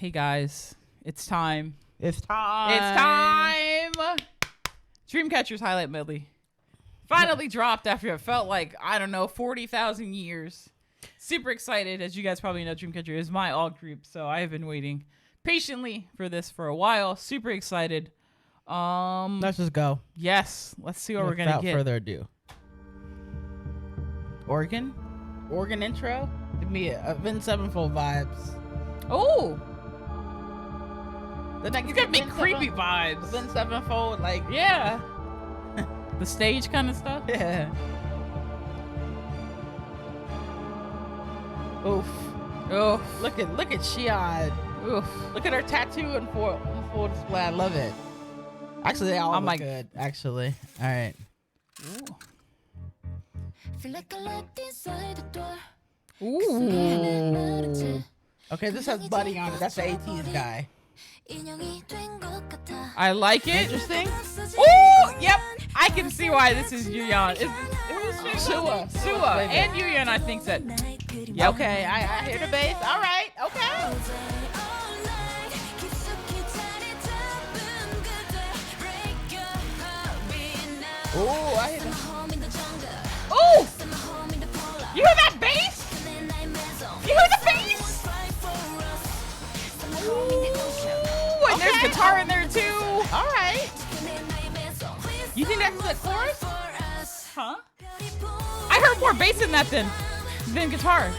Hey guys, it's time. It's time. It's time. Dreamcatcher's highlight medley finally dropped after it felt like, I don't know, 40,000 years. Super excited. As you guys probably know, Dreamcatcher is my alt group, so I have been waiting patiently for this for a while. Super excited. Let's just go. Yes, let's see what we're gonna get. Without further ado. Organ intro. Give me Avenged Sevenfold vibes. Oh, The next it's gonna be creepy vibes. Avenged Sevenfold, like Yeah. The stage kind of stuff. yeah. Oof. Oh, Look at Shion. oof. Look at her tattoo in full display. I love it. Actually, they all look good. Actually, all right. Ooh. Okay, this has Buddy on it. That's the 80s guy. I like it. Interesting. Oh, yep. I can see why this is Yuyeon. Who's Sua. Sua. And Yuyeon, I think that. Yep. Okay, I hear the bass. All right. Okay. Oh, I hear the. Oh! You hear that bass? You hear the bass? Ooh, and there's guitar in there too. All right. You think that's the chorus? Huh? I heard more bass in that than guitar.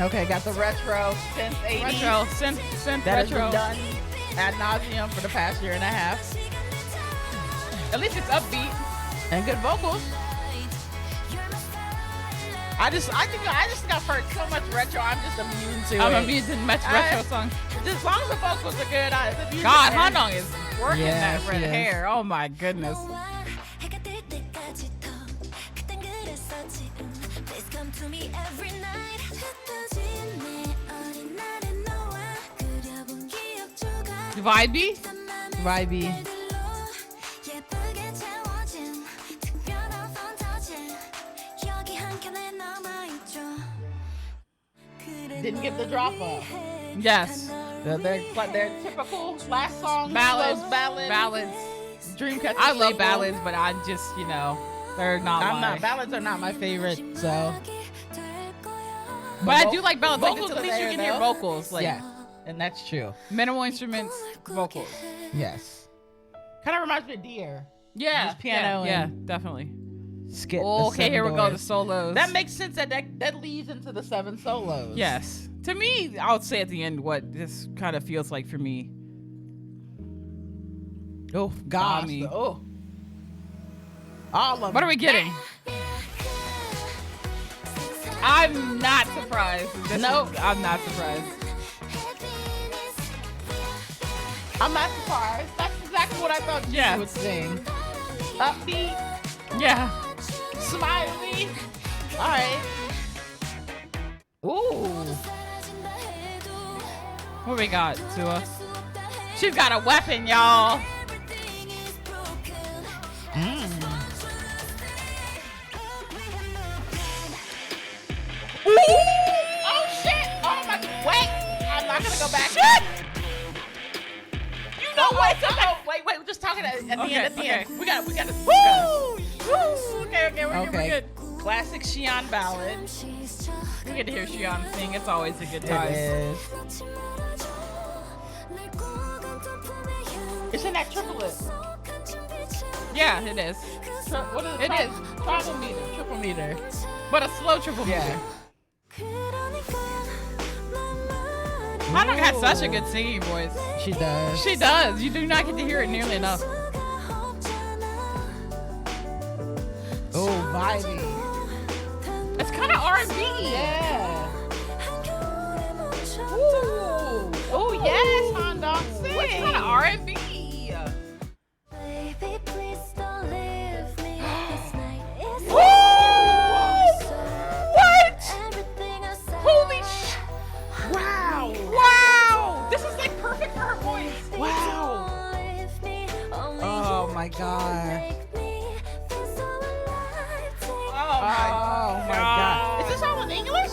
Okay, got the retro synth 80s. Retro, synth That has retro. been done ad nauseum for the past year and a half. At least it's upbeat. And good vocals. I just think I've heard so much retro. I'm just immune to it. I'm immune to much retro songs. As long as the vocals are good, the music God, is- Hanong is working Yes, that red yes. hair. Oh my goodness. Vibey? Vibey. Didn't get the drop off. Yes. Their typical last song. Ballads. Ballads. Dreamcatcher. I love shuffle. ballads, but I'm just, they're not I'm my. not. Ballads are not my favorite. So. But I do like ballads. Like, vocals at are least you there, can hear though. vocals. Like, Yeah, and that's true. minimal instruments, vocals. Yes. Kind of reminds me of Deer. Yeah. Just piano Yeah, and- definitely. Skit. Oh, okay, here we go. The The solos. that makes sense. That leads into the 7 solos. Yes. To me, I would say at the end what this kind of feels like for me. Oh gosh. Tommy. Oh. All of them. What are we getting? I'm not surprised. Nope. I'm not surprised. I'm not surprised. That's exactly what I thought you Yeah. would sing. Upbeat, Yeah. smiley. All right. Ooh. What we got, Sua? She's got a weapon, y'all. Ooh. Oh shit! Oh my! Wait! I'm not gonna go back. Shit! You know what? Wait! We're just talking at the end. At the Okay. end. We got. Woo! Okay, we're good. Classic Shion ballad. We get to hear Shion sing. It's always a good It time. is. It's in that triplet. Yeah, it is. What is It is. Triple meter. Triple meter. But a slow triple Yeah. meter. Hanong has such a good singing voice. She does. She does. You do not get to hear it nearly enough. Oh, vibey. It's kind of R&B. Yeah. Ooh. Oh yes, Handong sing. It's kind of R&B. What? Holy sh! Wow. Wow! This is like perfect for her voice. Wow. Oh my god. Oh my god. Is this all in English?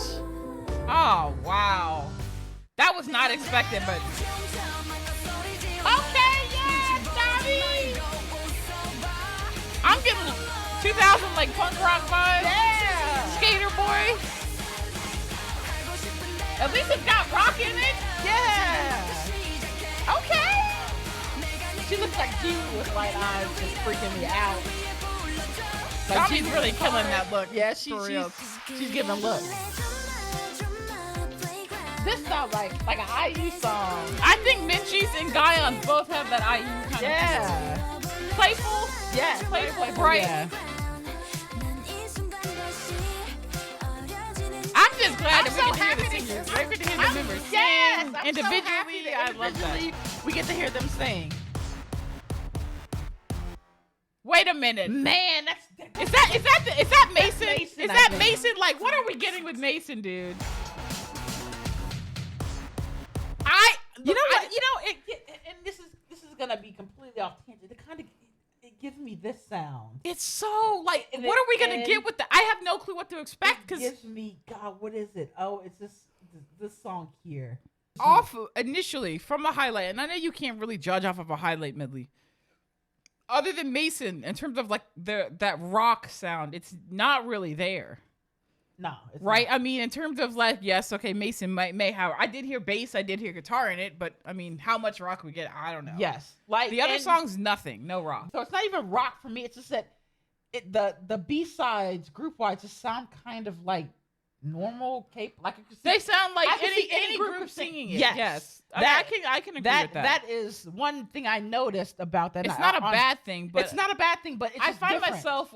Oh wow. That was not expecting, but okay, yeah, Dobby. I'm getting 2000 like punk rock vibes. Yeah. Skater boy. At least it's got rock in it. Yeah. Okay. She looks like you with light eyes, just freaking me out. Like she's really killing that look. Yeah, For real. she's giving looks. This sounds like an IU song. I think Minchis and Guyon both have that IU kind of Yeah. playful. Yeah. Playful, bright. Yeah. I'm just glad that I'm we so get to hear the happy to- singers. We're going to hear the members Yes. sing I'm individually. so happy that I love that. individually we get to hear them sing. Wait a minute. Man, Is that Mason? Mason, Is I that think. Mason? Like, what are we getting with Mason, dude? You know what? And this is gonna be completely off tangent. It gives me this sound. It's so like, And what are we gonna and- get with the? I have no clue what to expect It because gives me, God, what is it? Oh, it's this song here. off initially from a highlight, and I know you can't really judge off of a highlight medley. Other than Mason, in terms of like that rock sound, it's not really there. No, it's Right? not. I mean, in terms of like, yes, okay, Mason may have. I did hear bass, I did hear guitar in it, but I mean, how much rock we get, I don't know. Yes, like The other and- songs, nothing, no rock. So it's not even rock for me. It's just that the B-sides group wise just sound kind of like normal cape. Like you could see, They sound like I can see any group of singing it. Yes. Yes. That- I can agree that with that. that is one thing I noticed about that. It's not a bad thing, but it's not a bad thing, but it's I just find different. myself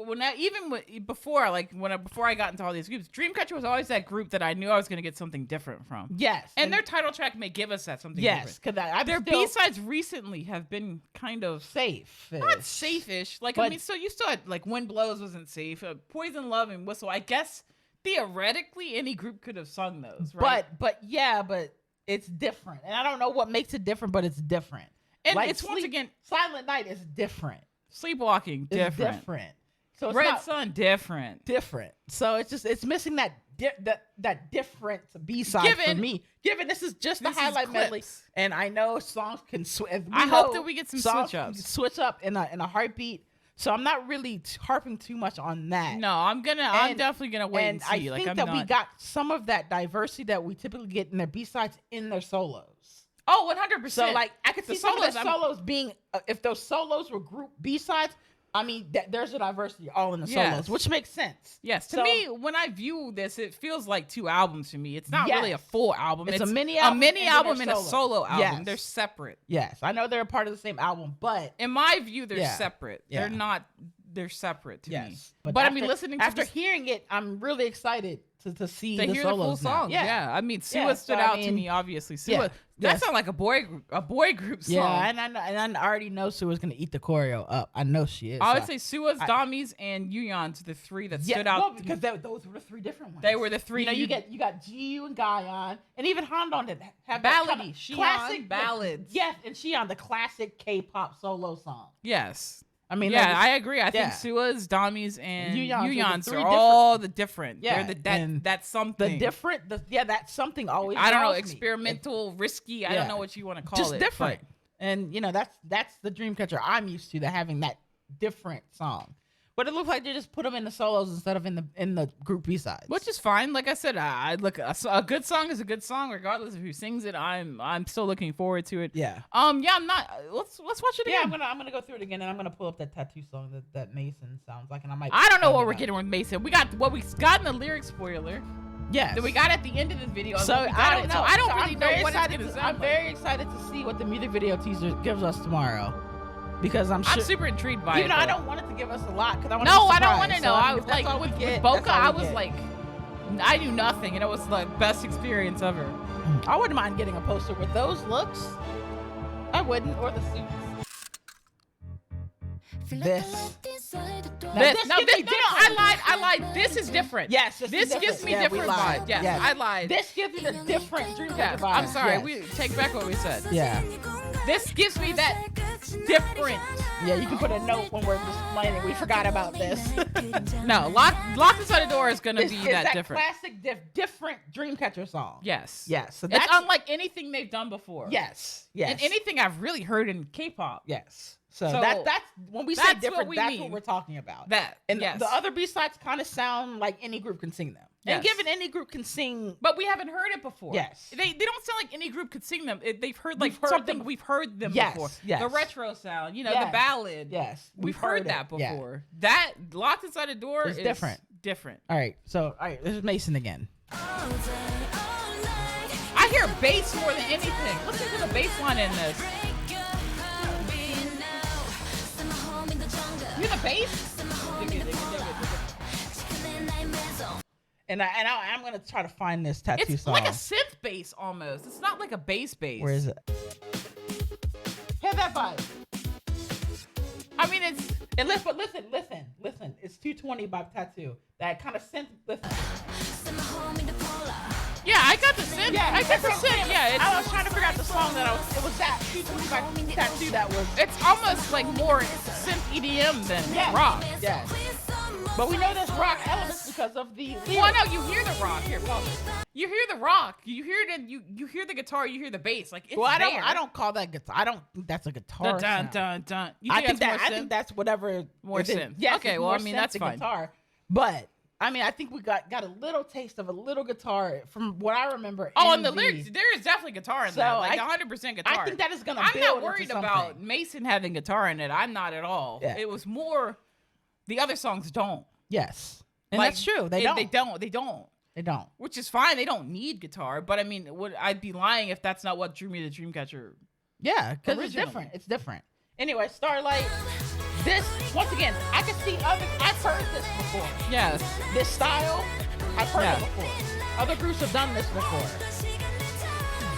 before I got into all these groups, Dreamcatcher was always that group that I knew I was going to get something different from. Yes, And their title track may give us that something yes, different. because Their B-sides recently have been kind of safe, not safe-ish. Like, I But- mean, so you still had, like, Wind Blows wasn't safe. Poison Love and Whistle. I guess, theoretically, any group could have sung those, right? But it's different, and I don't know what makes it different, but it's different. And Like it's, once again, Silent Night is different. Sleepwalking, It's different. different. So it's Red not Sun, different. different. So it's missing that different B-side for Given- me. Given this is just the This is highlight medley, clips. and I know songs can switch. I hope that we get some songs switch ups. can switch up in a heartbeat. So I'm not really harping too much on that. No, I'm definitely gonna wait and see. I Like, think I'm that not. we got some of that diversity that we typically get in their B-sides in their solos. Oh, 100%. So like I could The see some of the solos, I'm- solos being if those solos were group B-sides. I mean, there's a diversity all in the Yes. solos, which makes sense. Yes, to So- me, when I view this, it feels like two albums to me. It's not really a Yes. full album. It's a mini album and then album a and a solo. solo album. Yes. They're separate. Yes, I know they're a part of the same album, but In my view, they're Yeah. separate. Yeah. They're not. They're separate to me. yes. But I mean, listening to after this- hearing it, I'm really excited to see To the hear the full solos now. songs, yeah. I mean, Sua Yeah, stood so, I out to mean, me. Obviously, Sua. yeah, That yes. sounded like a boy group song. Yeah, and I already know Sua's gonna eat the choreo up. I know she is. I would So say Sua's, Dami's, and Yuyon's the three that stood out. well, because those were the three different ones. They were the three. You know, you got GU and Guyon, and even Handon that have Ballady, that kind of Shion, classic ballads. Yes, and Shion, the classic K-pop solo song. Yes. I mean, Yeah, that is- I agree. I think yeah. Sua's, Dami's, and Yuyon's are the Yuyon's three are all the different. Yeah, They're and that's something. the different, that's something always. I don't know, draws me. experimental, risky. I Yeah. don't know what you want to call Just it. different. but- And you know, that's the Dreamcatcher I'm used to, that having that different song. But it looks like they just put them in the solos instead of in the group B sides. Which is fine. Like I said, I look a good song is a good song, regardless of who sings it. I'm still looking forward to it. yeah. Yeah, I'm not. Let's watch it Yeah, again. I'm gonna go through it again, and I'm gonna pull up that tattoo song that Mason sounds like, and I might. I don't know find what it we're out. getting with Mason. We got what we got in the lyric spoiler Yes. that we got at the end of this video. So and what we I got don't it. know. So I don't So really I'm know very what it's excited gonna to- sound I'm like. very excited to see what the music video teaser gives us tomorrow, because I'm super intrigued by Even it. though I though. don't want it to give us a lot, because I want. No, I don't want to know. So, I mean, was if that's like all we with get, Boca, that's all I we was get. like, I knew nothing, and it was the best experience ever. I wouldn't mind getting a poster with those looks. I wouldn't, or the suits. This. I lied. This is different. Yes, This gives me different vibes. Yes, I lied. This gives me the different Dreamcatcher Yes, vibes. I'm sorry. Yes. We take back what we said. Yeah. This gives me that different. Yeah, you can put a note when we're just playing it. We forgot about this. No, Locked Inside the Door is gonna It's be that different. classic, different Dreamcatcher song. Yes. Yes. So It's that's unlike anything they've done before. Yes. Yes. And anything I've really heard in K-pop. Yes. So So that's when we say that's different, what we that's mean. what we're talking about. That. And yes. the other B-sides kind of sound like any group can sing them. And Yes. given any group can sing, But we haven't heard it before. Yes. They don't sound like any group could sing them. They've heard We've heard something them. we've heard them Yes, before. yes. The retro sound, the Yes. ballad. yes, We've heard it. that Yeah. before. That Locked Inside the Door It's is different. Different. All right, this is Mason again. I hear bass more than anything. Listen to the bass line in this. You hear the bass? And I'm gonna try to find this tattoo It's song. like a synth bass almost. It's not like a bass. Where is it? Hear that vibe. I mean, it's And listen. It's 220 by Tattoo. That kind of synth. Listen. yeah. I got the synth. Yeah, I got the that's what I'm synth. saying. Yeah, I was trying to figure out the song that it was that 220 by Tattoo that was. it's almost like more synth EDM than Yes. rock. Yes. But we know there's rock elements because of the. Well, I know you hear the rock here. Pause it. You hear the rock. You hear you hear the guitar. You hear the bass. Like it's Well, I there. don't call that guitar. I don't think that's a guitar. Dun, dun, sound. dun, dun. You I think think that's more I think synth? that's whatever More it is. synth. Yes, Okay, it's well, more I mean, synth that's than fine. Guitar, but I mean, I think we got a little taste of a little guitar from what I remember. Oh, in and the lyrics, there is definitely guitar in So that, like I- 100% guitar. I think that is gonna. I'm build not into worried something. about Mason having guitar in it. I'm not at all. Yeah. It was more the other songs don't. Yes, and Like, that's true. They They don't. don't. They don't. Which is fine. They don't need guitar. But I mean, I'd be lying if that's not what drew me to Dreamcatcher. Yeah, because it's Originally. different. It's different. Anyway, Starlight. This once again, I can see other. I've heard this before. Yes. This style, I've heard Yeah. it before. Other groups have done this before.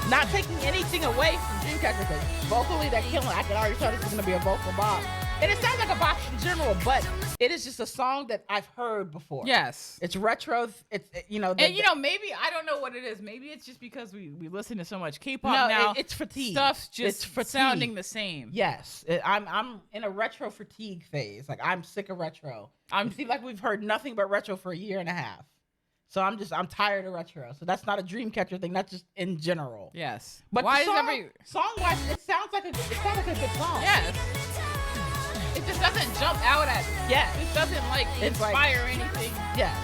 Not taking anything away from Dreamcatcher, because vocally they're killing. I can already tell this is gonna be a vocal bop, and it sounds like a bop in general, but it is just a song that I've heard before. Yes. It's retro. It's Maybe I don't know what it is. Maybe it's just because we listen to so much K-pop no, now. it's fatigue. Stuff's just It's fatigue. sounding the same. Yes, I'm in a retro fatigue phase. Like I'm sick of retro. It seems like we've heard nothing but retro for a year and a half. So I'm tired of retro. So that's not a Dreamcatcher thing. That's just in general. Yes. But why the is song, every? song-wise, it sounds like a good song. Yes. It just doesn't jump out at me. Yes. It doesn't It's like- inspire anything. Yes.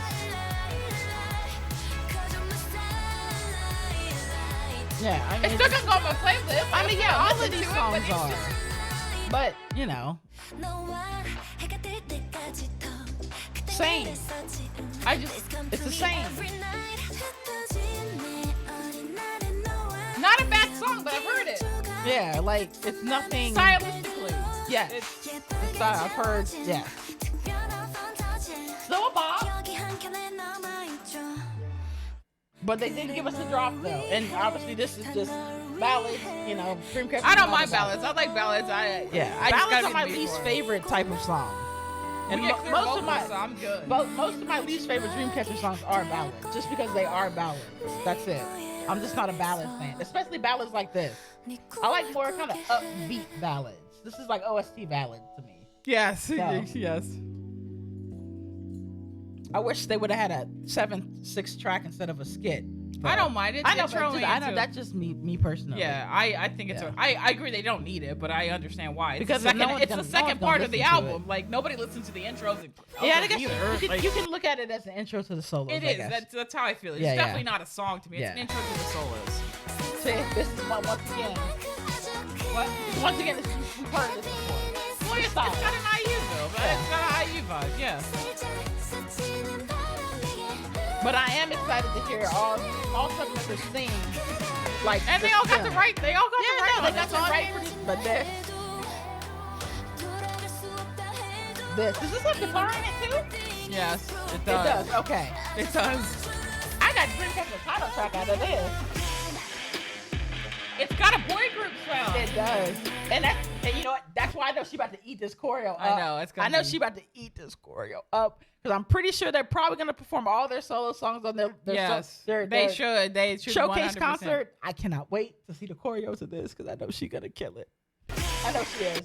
Yeah. I mean, It's still gonna go on my playlist. I mean, yeah, all of these songs it's are. just- But you know, same. It's the same. Not a bad song, but I've heard it. Yeah, like it's nothing. Stylistically. Yes. It's I've heard. Yeah. So Bob. But they did give us a drop though, and obviously this is just ballads. Dreamcatcher. I don't mind ballads. I like ballads. I just Ballads gotta are my be least for it. favorite type of song. And And get clear most vocals, of my so I'm good. most of my least favorite Dreamcatcher songs are ballads, just because they are ballads. That's it. I'm just not a ballad fan, especially ballads like this. I like more kind of upbeat ballads. This is like OST ballad to me. Yes. So- Yes. I wish they would have had a 7/6 track instead of a skit. I don't mind it. I know, It's but throwing I know into- that's just me personally. Yeah, I think it's. Yeah. I agree they don't need it, but I understand why. It's Because the second, no one's it's gonna- the no second one's gonna part of the listen to album. it. Like nobody listens to the intros. And Yeah, I guess either. you can look at it as an intro to the solos. It I is. guess. That's how I feel. It's Yeah, yeah. definitely not a song to me. It's Yeah. an intro to the solos. See, this is once again. Once again, we've heard this before. Well, it's got an IU though, but Yeah. it's got an IU vibe. Yeah. But I am excited to hear all seven members sing. Like, And they all got the right. They all got Yeah, the right. no, they on got it, the so I right. mean, But this is this a guitar in it too? Yes, it It does. does. Okay. It does. I got Dreamcatcher title track out of this. It's got a boy group sound. It does. And you know what? That's why I know she about to eat this choreo up. I know, it's gonna I know be- she about to eat this choreo up because I'm pretty sure they're probably gonna perform all their solo songs on their Yes, their they should. They should. showcase 100%. concert. I cannot wait to see the choreo to this because I know she's gonna kill it. I know she is.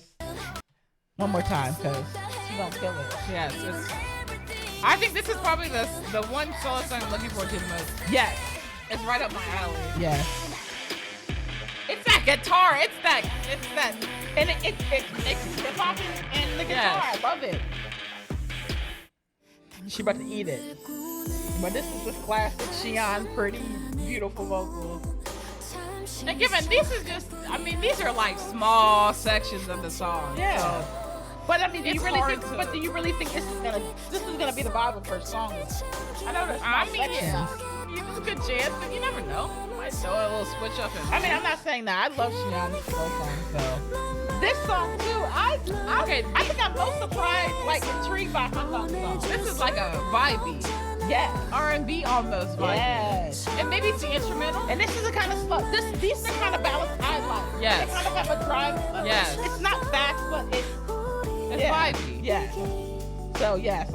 one more time because she gonna kill it. Yes, I think this is probably the one solo song I'm looking forward to the most. Yes. It's right up my alley. Yes. It's that guitar. It's that. And it's hip hop and the guitar. Yes. I love it. She about to eat it. But this is just classic Xi'an, pretty, beautiful vocals. And given these are like small sections of the song. Yeah. So but I mean, do you really think this is gonna be the vibe of her song? I know that's I mean, yeah. There's a good chance, but you never know. Might throw a little switch up in. I mean, I'm not saying that. I love Xi'an's slow song, so this song too. I think I'm most surprised, like intrigued by Handong's song. This is like a vibey. Yes. R&B almost vibey. Yes. And maybe it's the instrumental. And this is the kind of slow. These are the kind of ballads I like. Yes. They kind of have a drive. Yes. It's not fast, but it's vibey. Yes. So yes,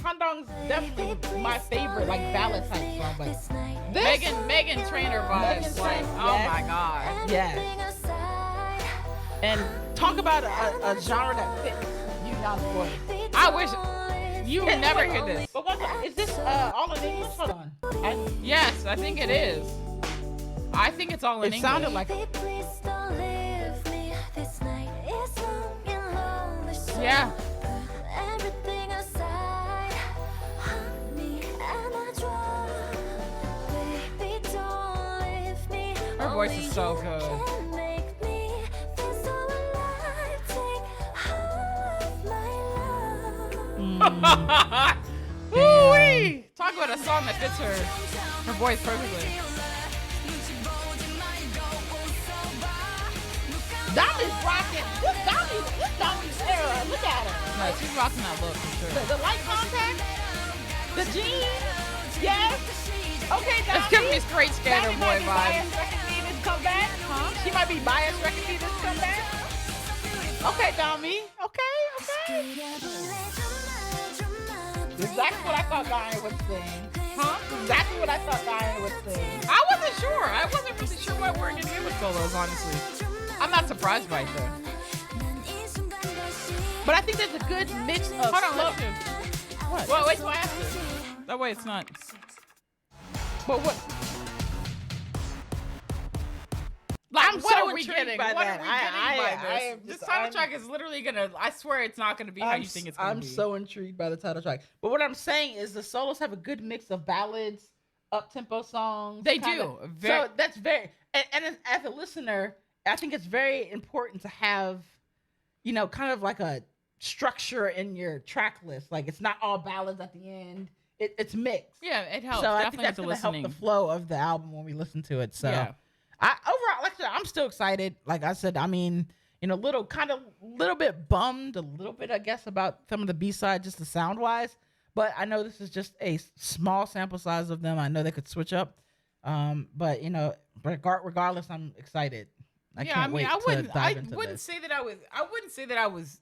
Handong's definitely my favorite like ballad type song. But this Megan Trainor vibes. Like, oh my god. Yes. And talk about a genre that fits Yunan's voice. I wish you would never hear this. But is this all in English? Hold on. Yes, I think it is. I think it's all in English. It sounded like. Yeah. Her voice is so good. Woo-wee! Talk about a song that fits her voice perfectly. Dami's rocking. This Dami's era. Look at her. No, she's rocking that look for sure. The light contact, the jeans. Yes. Okay, Dami. It's giving me straight skater Dami boy might be vibes. biased wrecking me this comeback. Huh? She might be biased wrecking me this comeback. Okay, Dami. Okay. Exactly what I thought Diane would sing. Huh? Exactly what I thought Diane would sing. I wasn't sure. I wasn't really sure what we're gonna do with solos, honestly. I'm not surprised by it though. But I think there's a good mix of Hold on, slow. let's do. What? Well, wait till I ask it. That way it's not. But what? Like, I'm what so are we intrigued getting? by What that. are we getting by this? This title I'm- track is literally gonna. I swear it's not gonna be how you think it's gonna I'm be. so intrigued by the title track. But what I'm saying is the solos have a good mix of ballads, up-tempo songs. They kinda- do. So that's very. And as a listener, I think it's very important to have, kind of like a structure in your track list. Like it's not all ballads at the end. It's mixed. Yeah, it helps. So I Definitely think that's with going the to help listening. the flow of the album when we listen to it. So Yeah. overall, like I said, I'm still excited. Like I said, I mean, little bit bummed, a little bit, I guess, about some of the B-sides, just the sound wise. But I know this is just a small sample size of them. I know they could switch up. But regardless, I'm excited. I can't wait to dive into wouldn't this. say that I was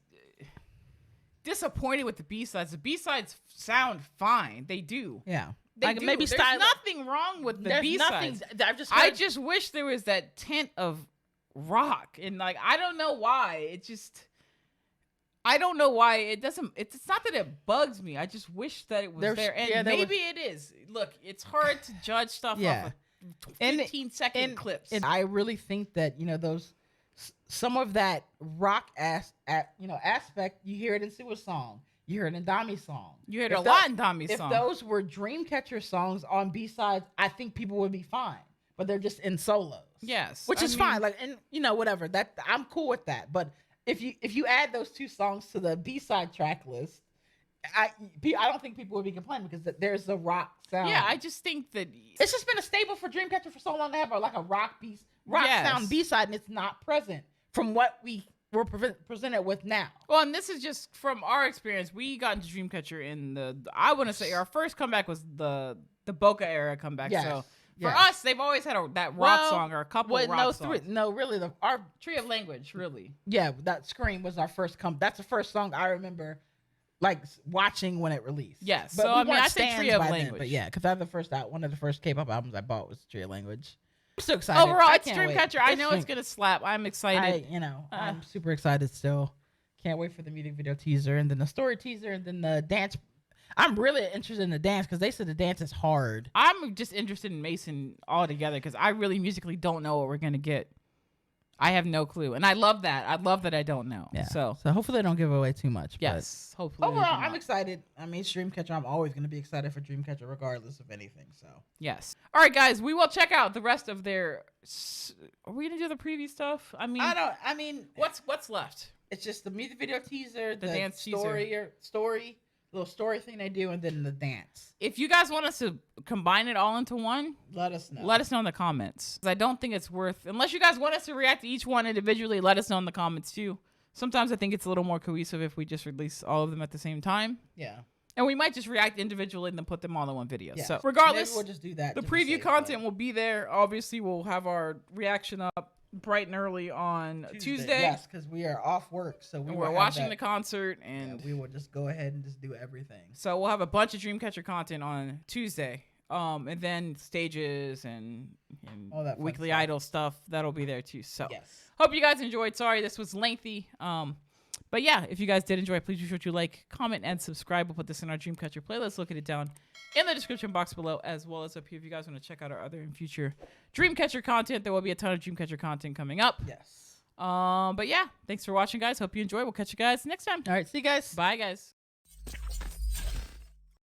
disappointed with the B-sides. The B-sides sound fine. They do. Yeah. They Like, do. maybe There's style- nothing wrong with the There's B-sides. nothing. I've just I heard- just wish there was that tint of rock, and like I don't know why. I don't know why it doesn't. It's not that it bugs me. I just wish that it was There's- there, and yeah, there maybe it is. Look, it's hard to judge stuff Yeah. off of 15-second clips. And I really think that some of that rock aspect, you hear it in Sua's song, you hear it in Dami's song, You heard a lot in Dami's song. If those were Dreamcatcher songs on B-sides, I think people would be fine. But they're just in solos. Yes, which I is mean- fine. Like, and whatever. That I'm cool with that. But if you add those two songs to the B-side track list, I don't think people would be complaining because there's a rock sound. Yeah, I just think that It's just been a staple for Dreamcatcher for so long to have a rock Yes. sound B-side, and it's not present from what we were presented with now. Well, and this is just from our experience. We got into Dreamcatcher in I want to say our first comeback was the Boca era comeback. Yes, So for yes. us, they've always had that rock song or a couple rock songs. Really, our Tree of Language, really. Yeah, that Scream was our first That's the first song I remember, like watching when it released. Yes, but so we I mean, weren't I say stans Tree of by then, Language. but yeah, because one of the first K-pop albums I bought was Tree of Language. I'm so excited. Overall, I it's can't wait. Dreamcatcher. I know it's gonna slap. I'm excited. I'm super excited still. Can't wait for the music video teaser and then the story teaser and then the dance. I'm really interested in the dance because they said the dance is hard. I'm just interested in Mason altogether because I really musically don't know what we're gonna get. I have no clue, and I love that. I love that I don't know. Yeah. So hopefully they don't give away too much. yes, but hopefully. overall, I'm excited. I mean, it's Dreamcatcher. I'm always going to be excited for Dreamcatcher regardless of anything. So yes. All right, guys, we will check out the rest of their. Are we gonna do the preview stuff? I mean, what's left? It's just the music video teaser, the dance story, little story thing they do, and then the dance. If you guys want us to combine it all into one, let us know. Let us know in the comments. I don't think it's worth, unless you guys want us to react to each one individually, let us know in the comments too. Sometimes I think it's a little more cohesive if we just release all of them at the same time. Yeah. And we might just react individually and then put them all in one video. Yeah. So regardless, maybe we'll just do that. The preview content will be there. Obviously, we'll have our reaction up bright and early on Tuesday. Yes, because we are off work, so we're watching the concert, and we will just go ahead and just do everything. So we'll have a bunch of Dreamcatcher content on Tuesday, and then stages and all that Weekly stuff. Idol stuff that'll be there too. So yes. Hope you guys enjoyed. Sorry this was lengthy. But yeah, if you guys did enjoy, please be sure to like, comment, and subscribe. We'll put this in our Dreamcatcher playlist. Look at it down in the description box below, as well as up here if you guys want to check out our other and future Dreamcatcher content. There will be a ton of Dreamcatcher content coming up. Yes. But yeah, thanks for watching, guys. Hope you enjoy. We'll catch you guys next time. All right, see you guys. Bye, guys.